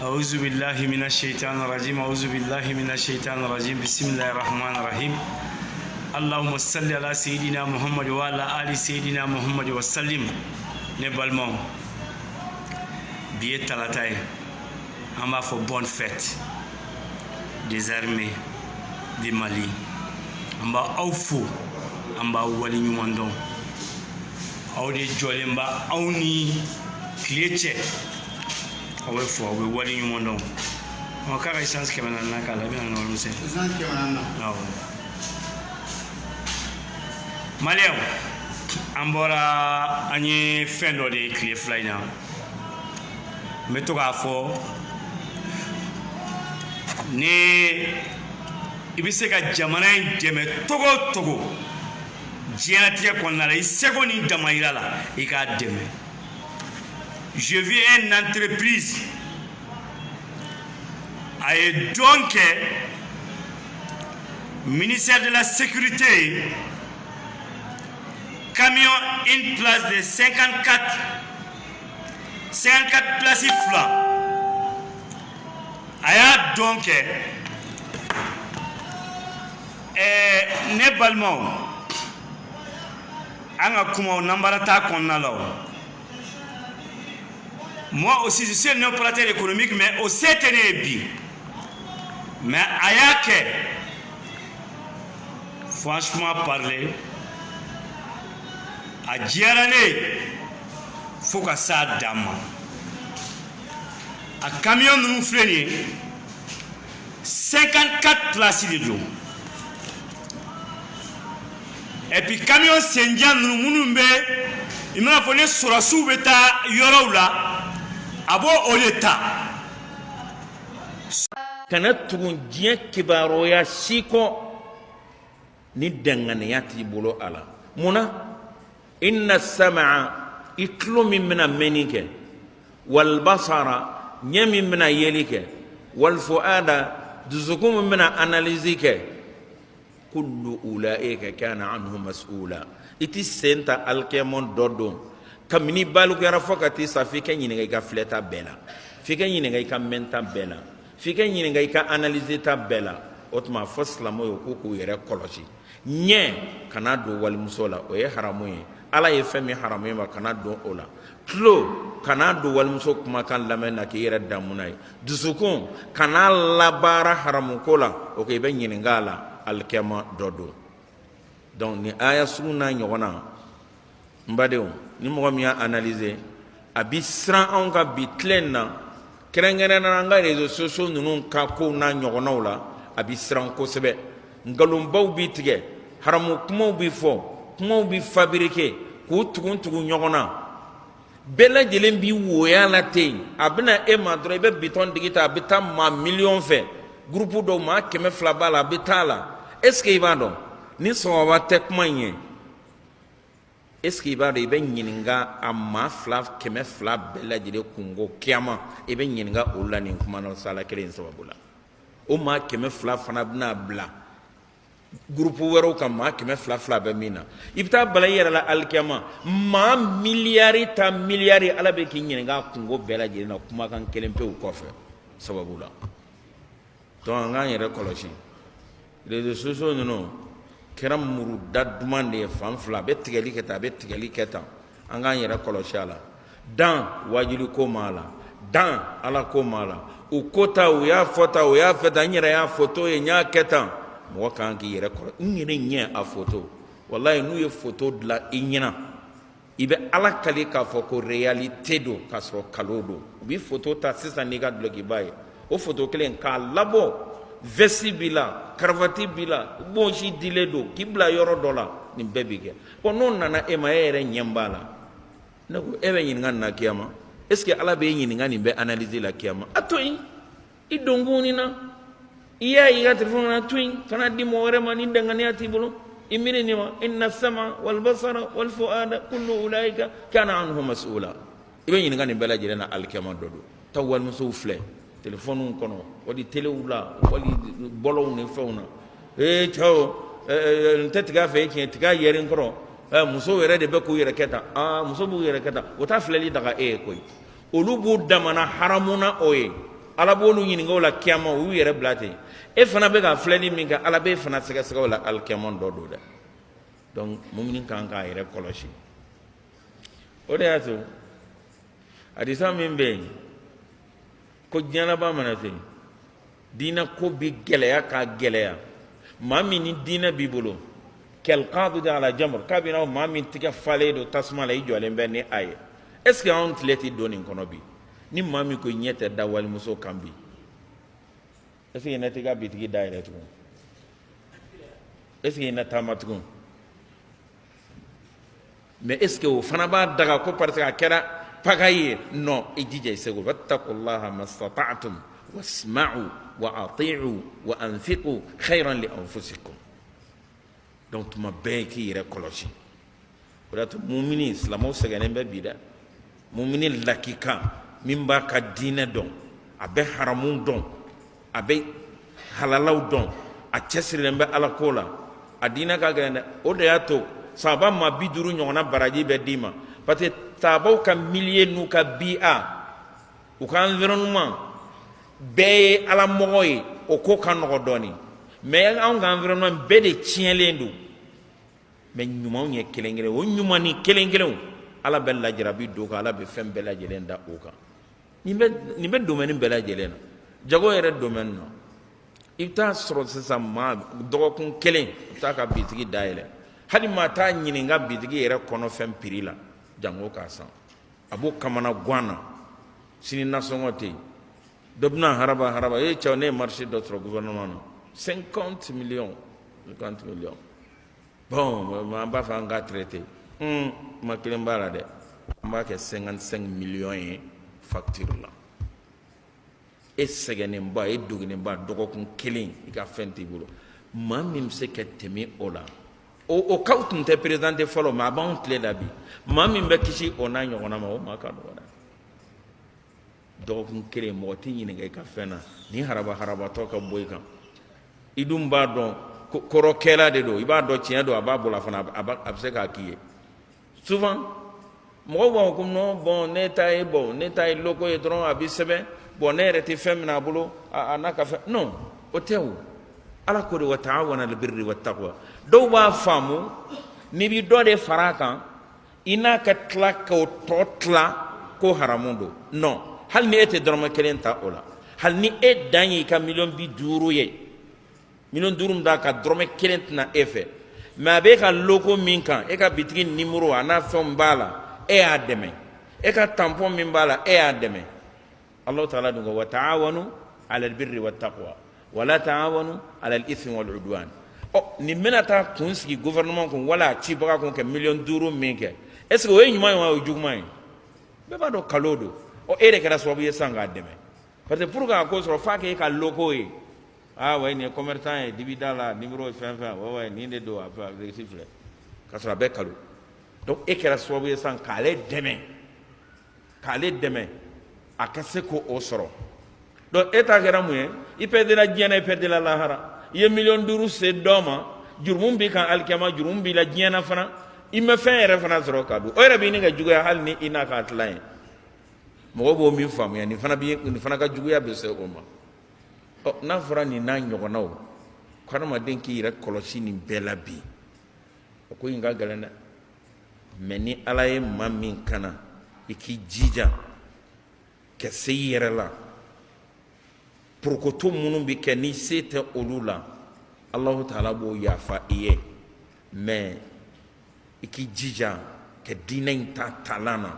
أعوذ بالله من الشيطان الرجيم أعوذ بالله من الشيطان الرجيم بسم الله الرحمن الرحيم اللهم صل على سيدنا محمد وعلى آل سيدنا محمد وسلم نبالمون billet talataye on va faire bonne fête des armées du Mali on va awfo on va wali nyumondo awde jolemba awni cléche awe fo awe wali nyumondo on ka essence ke manana kala bi na no se essence ke manana nawo Malien ambora ani fendo de clé flyna mais to ga fo ni ibise ka jamana deme togo jiatia konnala isegoni damayira la ika deme je vis une entreprise et donc ministère de la sécurité camion une place de 54 places fla aya donc ne balmo anga kuma nambarata konnala moi aussi je suis un opérateur économique mais au CTNB mais ayake franchement parler a djarane faut que ça dama a camion nous fleni 54 places de dos et puis camion senjan nous munumbe il m'a fallu surasu beta yoraula abo oleta kana tugun diɲɛ kibaroya siko ni danganiya t'i bolo ala muna inna sam'a itlu min mina meni kɛ wal basara ɲɛ min mina yeli kɛ wal fuada dusukun min mina analyse kɛ kullu ulaika kana anhu mas'ula iti senta alkemon dodo kamini balu yara fokati sa fika ɲininga ka fleta bela fika ɲininga ka menta bela fika ɲininga ka analyse ta bela otuma foslamo yo ko yere kolosi nye kana do wal musola o ye haramu ye ala ye femi haramu ye ma kana do ola klo kana do wal muso kuma kan lamena ke yere damunai dusukun kana labara haramu kola o ke be ɲininga la alkema dodo donc ni aya sunna nyona mbadeo ni mo mi analyser abi sran on ka bitlen na krengere na nga réseaux sociaux nunu ka ko na nyogona wala abi sran ko sebe ngalum baw bi tige haramu kuma bi fo kuma bi fabriquer ko tugun nyogona bela jelen bi woya la te abna e ma dro be biton digita bita ma million fe groupe do ma keme flabala bitala est-ce que ibado ni so wa tek manye est-ce qu'il va ibe nyininga amma flaf keme flab bela jide kungo kiama ibe nyininga ulla ni kuma na sala kelen sababula o ma keme flaf fana bna bla groupe wero kam ma keme flaf be mina ibta bala yera la alkiama ma milliari ala be kin nyininga kungo bela jide na kuma kan kelen pe u kofe sababula to nga yere koloshi les sociaux non keram muru dadumande fanfla be tigeli keta anga yera koloshala dan wajili ko mala dan ala ko mala u kota u ya feta nyera ya photo ye nya keta mo kan ki yera ko nyere nya a photo wallahi nu ye photo dla inyina ibe ala kali ka foko realite do kasro kalodo bi photo ta sisa niga blogi baye o photo kelen ka labo vesibila karvati bila bonji diledo kibla yoro dola ni bebige ko non nana e ma ere nyambala nako ebe nyinga na kiyama est ce que ala be nyinga ni be analyser la kiyama atoyi idonguni na iya iga telefon na twin kana di mo wore mani dangani atibulu imiri ni ma inna sama wal basara wal fuada kullu ulaika kana anhu mas'ula ibe nyinga ni bela jere na al kiyama dodo tawal musufle téléphone kono wadi télé wula wadi bolo ne fewna chao ntetiga fe tiga yerin koro muso were de be ko yere keta muso bu yere keta wota fleli daga koy olubu damana haramuna oye ala b'olu ɲininka o la kiyama u y'u yɛrɛ bila ten e fana bɛ ka filɛli min kɛ ala b'e fana sɛgɛsɛgɛ o la alikiyama dɔ don dɛ donc mumini kan k'a yɛrɛ kɔlɔsi o de y'a to hadisa min bɛ yen ko diɲɛlaba mana ten diinɛ ko bi gɛlɛya k'a gɛlɛya maa min ni diinɛ b'i bolo kɛlqaabidi ala jamr k'a bɛ na maa min tigɛ falen don tasuma la i jɔlen bɛ ni a ye est ce que anw tile tɛ don nin kɔnɔ bi ni maa min ko ɲɛ tɛ da walimuso kan bi est ce que ne tɛ ka bitigi da yɛrɛ tugun est ce que ne taama tugun mais est ce que o fana b'a daga ko parce que a kɛra pagaille ye non i jija i sego wattaqullaha mastata'tum wasma'u wa ati'u wa anfiqu khayran li anfusikum donc tuma bɛɛ k'i yɛrɛ kɔlɔsi o de y'a to mumini silamɛw sɛgɛnnen bɛ bi dɛ mumini lakika min b'a ka diinɛ dɔn a bɛ haramu dɔn a bɛ halalaw dɔn a cɛsirilen bɛ ala ko la a diinɛ ka gɛlɛn dɛ o de y'a to sahaba ma 50 ɲɔgɔnna baraji bɛ d'i ma parce que sahabaw ka milieu n'u ka bi'a u ka environnement bɛɛ ye ala mɔgɔ ye o ko ka nɔgɔ dɔɔni mais anw ka environnement bɛɛ de tiɲɛlen don mais ɲumanw ye kelen kelen o ɲuman ni kelen kelenw ala bɛ lajarabi don kan ala bɛ fɛn bɛɛ lajɛlen da o kan nin bɛ domaine bɛɛ lajɛlen na jago yɛrɛ domaine na i bɛ taa sɔrɔ sisan maa dɔgɔkun kelen i bɛ taa ka bitigi dayɛlɛ hali maa t'a ɲininka bitigi yɛrɛ kɔnɔ fɛn prix la jango k'a san a b'o kamana gan na sini nasɔngɔ tɛ yen dɔ bɛna haraba e cɛw ne ye marché dɔ sɔrɔ gouvernement na 50 millions bon an b'a fɛ an k'a traité ma kelen b'a la dɛ an b'a kɛ 55 millions ye facture la e sɛgɛnnenba e dogonenba dɔgɔkun kelen i ka fɛn t'i bolo maa min bɛ se ka tɛmɛ o la o kaw tun tɛ présenté fɔlɔ mais a b'anw tile la bi maa min bɛ kisi o n'a ɲɔgɔnna ma o maa ka dɔgɔ dɛ dɔgɔkun kelen mɔgɔ t'i ɲininka i ka fɛn na ni harabatɔ ka bɔ i kan i dun b'a dɔn kɔrɔkɛla de don i b'a dɔn tiɲɛ don a b'a bolo fana a bɛ se k'a k'i ye souvent mɔgɔw b'a fɔ ko non bon ne ta ye loko ye dɔrɔn a bɛ sɛbɛn bon ne yɛrɛ tɛ fɛn min a bolo a n'a ka fɛn non o tɛ o ala ko de wa ta'awana alal birri wat taqwa dɔw b'a faamu n'i bɛ dɔ de fara a kan i n'a ka tila k'o tɔ tila ko haramu don non hali ni e tɛ dɔrɔmɛ kelen ta o la hali ni e dan ye i ka 50 ye 50 min d'a ka dɔrɔmɛ kelen tɛna e fɛ mais a bɛ ka loko min kan e ka bitigi numéro a n'a fɛnw b'a la e y'a dɛmɛ e ka tampon min b'a la e y'a dɛmɛ Allahu ta'ala dun ko wa ta'awanu alal birri wat taqwa wa la ta'awanu alal ithmi wal udwan nin bɛna taa kun sigi gouvernement kun wala cibaga kun ka 5 millions min kɛ est ce que o ye ɲuman ye wa o ye juguman ye bɛɛ b'a dɔn kalo don e de kɛra sababu ye sisan k'a dɛmɛ parce que pour que a ko sɔrɔ f'a k'e ka loko ye ouais nin ye commerçant ye dibida la numéro ye fɛn fɛn ouais nin de don a réussir filɛ k'a sɔrɔ a bɛɛ kalo donc e kɛra sababu ye sisan k'ale dɛmɛ a ka se k'o sɔrɔ donc e ta kɛra mun ye i perdela diɲɛ na i perdela lahara i ye 5 millions se dɔ ma jurumu b'i kan alikiyama jurumu b'i la diɲɛ na fana i ma fɛn yɛrɛ fana sɔrɔ k'a dun o yɛrɛ b'i ni ka juguya hali ni i n'a ka tila ye mɔgɔw b'o min faamuya nin fana ka juguya bɛ se o ma n'a fɔra nin n'a ɲɔgɔnnaw ko adamaden k'i yɛrɛ kɔlɔsi nin bɛɛ la bi o ko in ka gɛlɛn dɛ mais ni ala ye maa min kana i k'i jija ka se i yɛrɛ la porokoto minnu bɛ kɛ ni se tɛ olu la Allahu ta'ala b'o yafa i ye mais i k'i jija ka diinɛ in ta talan na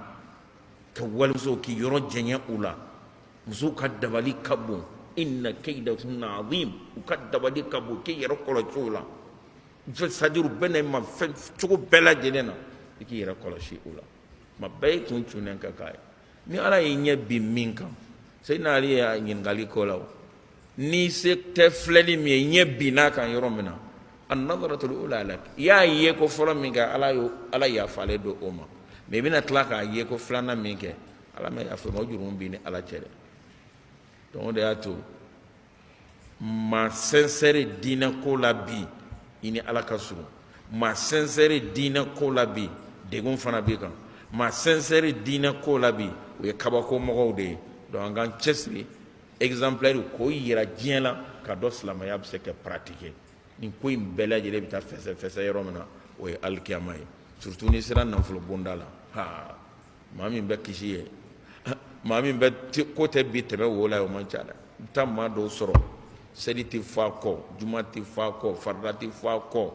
ka walimusow k'i yɔrɔ jɛɲɛ u la musow ka dabali ka bon inna kaydahunna azim u ka dabali ka bon k'i yɛrɛ kɔlɔsi o la c'est à dire u bɛ na i ma fɛn cogo bɛɛ lajɛlen na i k'i yɛrɛ kɔlɔsi o la tuma bɛɛ i kun cunnen ka k'a ye ni ala y'i ɲɛ bin min kan Seydina Ali ye ɲininkali k'o la ni se tɛ filɛli min ye i ɲɛ binn'a kan yɔrɔ min na an-nadratul ula lak i y'a ye ko fɔlɔ min kɛ ala yafalen don o ma mais i bɛna tila k'a ye ko filanan min kɛ ala ma yafa ma o jurumu b'i ni ala cɛ dɛ donc o de y'a to maa sincère diinɛ ko la bi i ni ala ka surun maa sincère diinɛ ko la bi degun fana b'i kan maa sincère diinɛ ko la bi o ye kabako mɔgɔw de ye donc an k'an cɛsiri exemplaire ko yira diɲɛ la ka dɔ silamɛya bɛ se ka pratiquer nin ko in bɛɛ lajɛlen bɛ taa fɛsɛ yɔrɔ min na o ye alikiyama ye surtout ni sera nafolo bonda la ha maa min bɛ kisi ye maa min bɛ ko tɛ bi tɛmɛ wo la o man ca dɛ i bɛ taa maa dɔw sɔrɔ seli tɛ fɔ a kɔ juma tɛ fɔ a kɔ farida tɛ fɔ a kɔ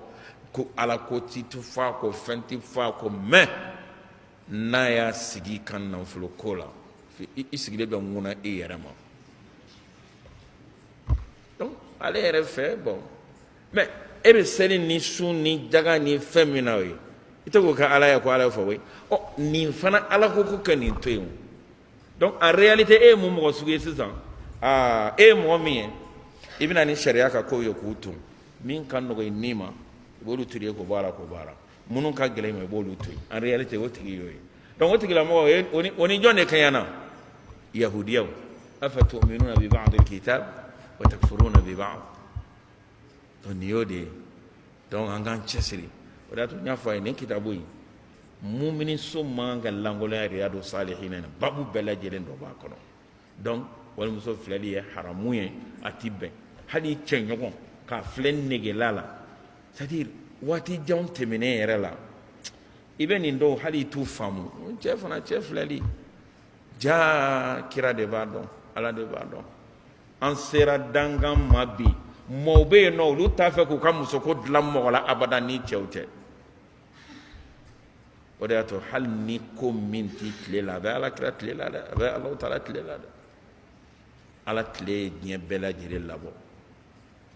ko ala ko tɛ fɔ a kɔ fɛn tɛ fɔ a kɔ mais n'a y'a sigi ka nafolo ko la i sigilen bɛ ŋuna i yɛrɛ ma donc ale yɛrɛ fɛ bon mais e bɛ seli ni sun ni jaga ni fɛn min na o ye i tɛ k'o kɛ ala ye ko ala fɔ o ye ɔ nin fana ala ko ko kɛ nin to yen donc en réalité e ye mun mɔgɔ sugu ye sisan e ye mɔgɔ min ye i bɛna ni sariya ka kow ye k'u tun min ka nɔgɔ i ni ma i b'olu turu ye k'o bɔ a la k'o bɔ a la minnu ka gɛlɛn ma i b'olu to yen en réalité o tigi y'o ye donc o tigilamɔgɔ o ni jɔn de kaɲana yahudiyaw afatu'minuna bi ba'dil kitab wa takfuruna bi ba'd donc nin y'o de ye donc an k'an cɛsiri o de y'a to n y'a fɔ a ye nin kitabu in mumini so man kan ka langoloya riyadu salihina na babu bɛɛ lajɛlen dɔ b'a kɔnɔ donc walimuso filɛli ye haramu ye a ti bɛn hali cɛɲɔgɔn k'a filɛ negela la c'est à dire waati jan tɛmɛnen yɛrɛ la i bɛ nin dɔw hali i t'u faamu cɛ fana cɛ filɛli jaa kira de b'a dɔn ala de b'a dɔn an sera dangan ma bi mɔɔw bɛ yen nɔ olu t'a fɛ k'u ka musoko dilan mɔgɔ la abada ni cɛw tɛ o de y'a to hali ni ko min ti tile la a bɛ ala kira tile la dɛ a bɛ alahu taala tile la dɛ ala tile ye diɲɛ bɛɛ lajɛlen labɔ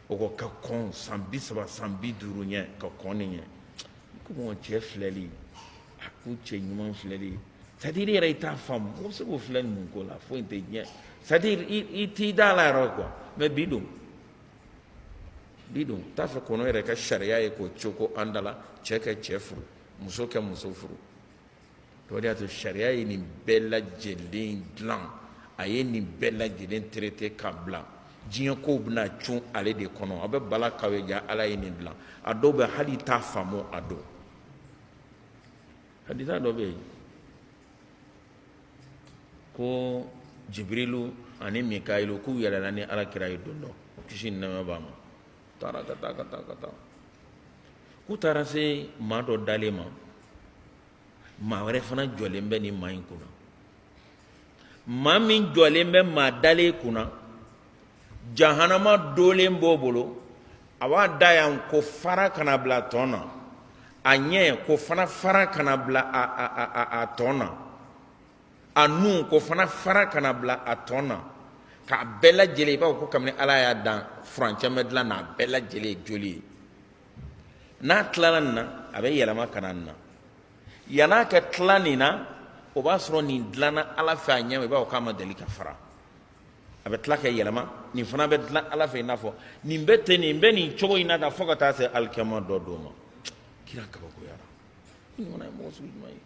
o ko ka kɔn san 30 san 50 ɲɛ ka kɔn nin ɲɛ ko mɔgɔ cɛ filɛli a ko cɛ ɲuman filɛli c'est à dire i yɛrɛ i t'a faamu o bɛ se k'o filɛ nin ko la foyi tɛ diɲɛ c'est à dire i t'i da la yɛrɛ quoi mais bi don t'a fɛ kɔnɔ yɛrɛ ka sariya ye k'o cogo an da la cɛ ka cɛ furu muso kɛ muso furu o de y'a to sariya ye nin bɛɛ lajɛlen dilan a ye nin bɛɛ lajɛlen traité ka bila diɲɛ kow bɛna cun ale de kɔnɔ a bɛ bala k'aw ye ja ala ye nin dilan a dɔw bɛ hali t'a faamu a don hadisa dɔ bɛ yen ko jibirilu ani mikayilu k'u yɛlɛla ni alakira ye don dɔ kisi ni nɛɛma b'a ma taara ka taa k'u taara se maa dɔ dalen ma maa wɛrɛ fana jɔlen bɛ nin maa in kunna maa min jɔlen bɛ maa dalen kunna jahanama dolen b'o bolo a b'a da yan ko fara kana bila tɔn na a ɲɛ ko fana fara kana bila a tɔn na a nun ko fana fara kana bila a tɔn na k'a bɛɛ lajɛlen i b'a fɔ ko kabini ala y'a dan furancɛ bɛ dilan n'a bɛɛ lajɛlen ye joli ye n'a tilala nin na a bɛ yɛlɛma ka na nin na yan'a ka tila nin na o b'a sɔrɔ nin dilanna ala fɛ a ɲɛ ma i b'a fɔ k'a ma deli ka fara a bɛ tila ka yɛlɛma nin fana bɛ dilan ala fɛ i n'a fɔ nin bɛ ten nin bɛ nin cogo in na tan fo ka taa se alikiyama dɔ don ma kira kabakoyara nin fana ye mɔgɔ sugu jumɛn ye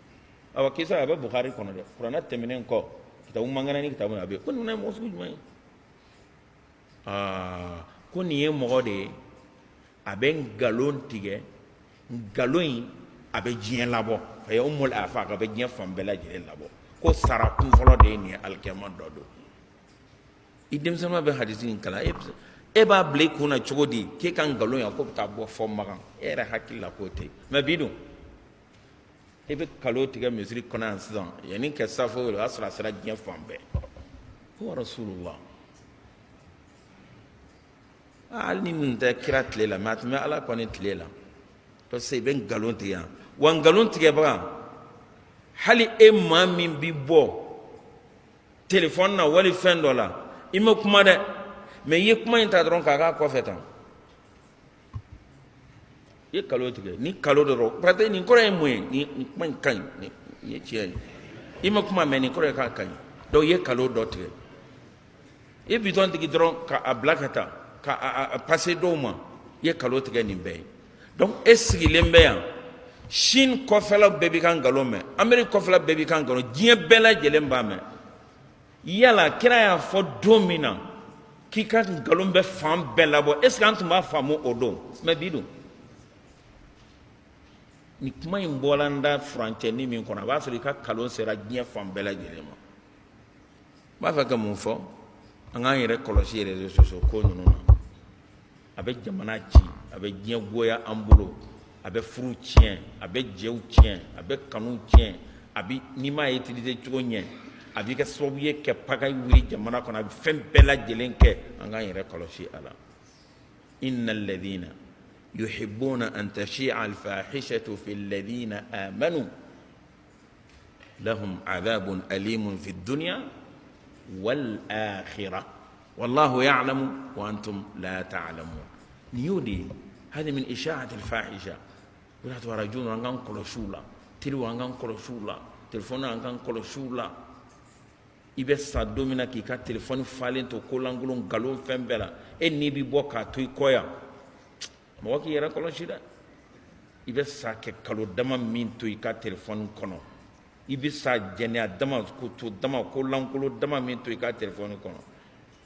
awa kisa a bɛ bukari kɔnɔ dɛ kuranɛ tɛmɛnen kɔ kitabu mangana ni kitabu a bɛ ko nin fana ye mɔgɔ sugu jumɛn ye ko nin ye mɔgɔ de ye a bɛ nkalon tigɛ nkalon in a bɛ diɲɛ labɔ a ye umul afaq a bɛ diɲɛ fan bɛɛ lajɛlen labɔ ko sara kun fɔlɔ de ye nin ye alikiyama dɔ don i denmisɛnninw bɛ hadisi in kalan e b'a bila i kun na cogo di k'e ka nkalon yan ko bɛ taa bɔ fɔ magan e yɛrɛ hakili la k'o tɛ mais bi dun e bɛ kalo tigɛ misiri kɔnɔ yan sisan yanni ka safo o y'a sɔrɔ a sera diɲɛ fan bɛɛ ko rasulullah hali ni nin tɛ kira tile la mais a tun bɛ ala kɔni tile la parce que i bɛ nkalon tigɛ yan wa nkalon tigɛbaga hali e maa min bi bɔ telefɔni na wali fɛn dɔ la i ma kuma dɛ mais i ye kuma in ta dɔrɔn k'a k'a kɔfɛ tan i ye kalo tigɛ ni kalo dɔrɔn parce que nin kɔrɔ ye mun ye nin kuma in ka ɲi nin ye tiɲɛ ye i ma kuma mais nin kɔrɔ ye k'a ka ɲi donc i ye kalo dɔ tigɛ i ye bitɔn tigi dɔrɔn k'a bila ka taa k'a passe dɔw ma i ye kalo tigɛ nin bɛɛ ye donc e sigilen bɛ yan Chine kɔfɛlaw bɛɛ b'i ka nkalon mɛn Amérique kɔfɛla bɛɛ b'i ka nkalon diɲɛ bɛɛ lajɛlen b'a mɛn yala kira y'a fɔ don min na k'i ka nkalon bɛ fan bɛɛ labɔ est ce que an tun b'a faamu o don mais bi dun ni kuma in bɔla n da furancɛni min kɔnɔ a b'a sɔrɔ i ka nkalon sera diɲɛ fan bɛɛ lajɛlen ma n b'a fɛ ka mun fɔ an k'an yɛrɛ kɔlɔsi réseaux sociaux ko ninnu na a bɛ jamana ci a bɛ diɲɛ goya an bolo a bɛ furu tiɲɛ a bɛ jɛw tiɲɛ a bɛ kanu tiɲɛ a bɛ n'i m'a utiliser cogo ɲɛ a b'i kɛ sababu ye kɛ pagaille wuli jamana kɔnɔ a bɛ fɛn bɛɛ lajɛlen kɛ an k'an yɛrɛ kɔlɔsi a la inna alladhina yuhibbuna an tashi'a al-fahishatu fi alladhina amanu lahum adhabun alimun fi dunya wal akhirah wallahu ya'lamu wa antum la ta'lamun niyudi hadi min isha'at al-fahisha wala tuwarajun an kan kɔlɔsi la teliw an kan kɔlɔsi la telefɔni an kan kɔlɔsi la i bɛ sa don min na k'i ka telefɔni falen to ko lankolon nkalon fɛn bɛɛ la e n'i bi bɔ k'a to i kɔ yan mɔgɔ k'i yɛrɛ kɔlɔsi dɛ i bɛ sa kɛ kalo dama min to i ka telefɔni kɔnɔ i bɛ sa jɛnɛya dama ko to dama ko lankolon dama min to i ka telefɔni kɔnɔ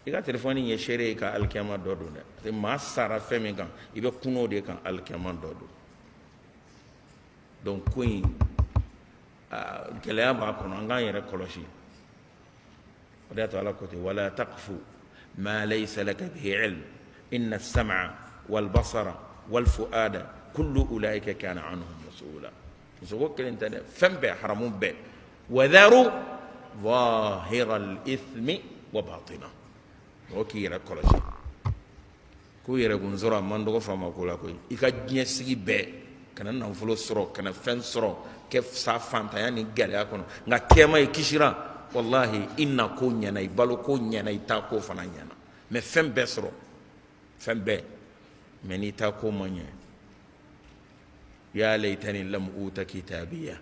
i ka telefɔni ye seere ye ka alikiyama dɔ don dɛ parce que maa sara fɛn min kan i bɛ kun o de kan alikiyama dɔ don donc ko in gɛlɛya b'a kɔnɔ an k'an yɛrɛ kɔlɔsi o de y'a to ala ko ten wala taqfu ma laysa laka bihi ilm inna as-sam'a wal basara wal fu'ada kullu ulaika kana anhum mas'ula muso kelen tɛ dɛ fɛn bɛɛ haramu bɛɛ wa dharu zahira al-ithmi wa batina o k'i yɛrɛ kɔlɔsi ko yɛrɛ kun sɔrɔ a man dɔgɔ faama ko la koyi i ka diɲɛ sigi bɛɛ kana nafolo sɔrɔ kana fɛn sɔrɔ kɛ sa fantanya ni gɛlɛya kɔnɔ nka kɛma i kisira wallahi i na ko ɲɛna i balo ko ɲɛna i taa ko fana ɲɛna mais fɛn bɛɛ sɔrɔ fɛn bɛɛ mais n'i taa ko ma ɲɛ ya laytani lam uta kitabiya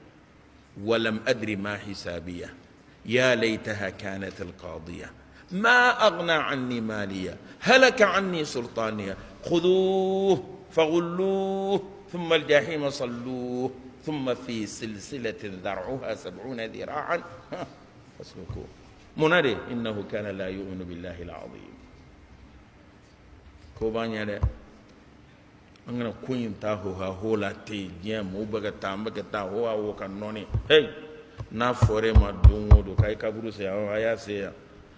walam adri ma hisabiya ya laytaha kanat alqadiya ما أغنى عني مالية هلك عني سلطانية خذوه فغلوه ثم الجحيم صلوه ثم في سلسلة ذرعها 70 ذراعا فاسلكوه منادي إنه كان لا يؤمن بالله العظيم كوبانيا ده أنا كوين تاهو هولا تي جيم وبكتا مبكتا هو كنوني هاي نافوري ما دونغو دو كاي كابرو سيا هيا سيا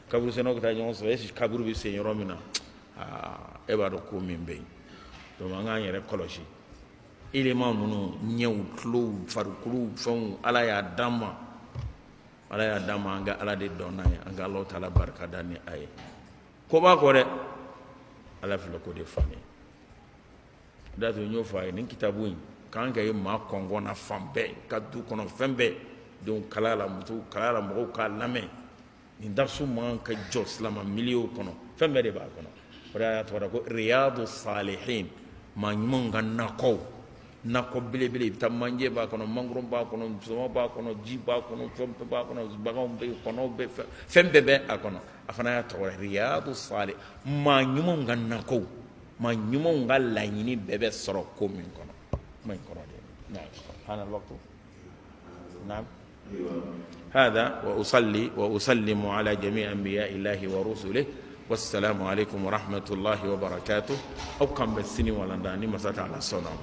kaburu seno ko ta ñon so esi kaburu bi se yoro mina e ba do ko min be to ma nga yere koloshi élément nunu ñew tlo farukulu fon ala ya dama nga ala de donna ya nga Allah taala barka dani ay ko ba ko de ala fi ko de fami da to ño fa ni kitabu yin kan ga ma kongo na fambe ka du kono fembe donc kala la mutu kala la mo ka lame ni darsu man ka jo slama miliyo kono fembe de ba kono ora to ko riyadu salihin ma nyum ganna ko nako bile tam manje ba kono mangrum ba kono so ba kono ji ba kono fembe ba kono ba kono be fembe be akono afana ya to riyadu salih ma nyum ganna ko ma nyum ngalla nyini bebe soro ko min kono man kono de na hana waqtu نعم هذا وأصلي وأسلم على جميع أنبياء الله ورسله والسلام عليكم ورحمة الله وبركاته أو كم بالسنين ولا داني مسات على الصلاة